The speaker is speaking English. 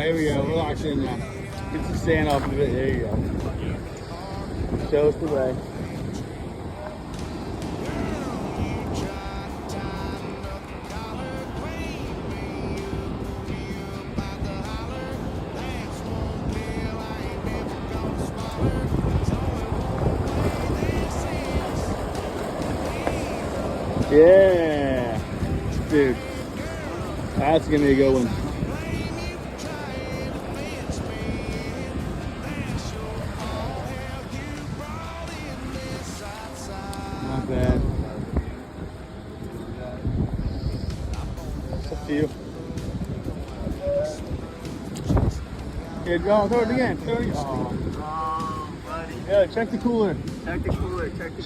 here we go. We're locked in now. Get some sand off of it. There you go. Show us the way. Yeah, dude, that's gonna be a good one. Not bad. It's up to you. Yeah, go throw it again. Throw it again. Oh, buddy. Yeah, check the cooler. Check the cooler. Check the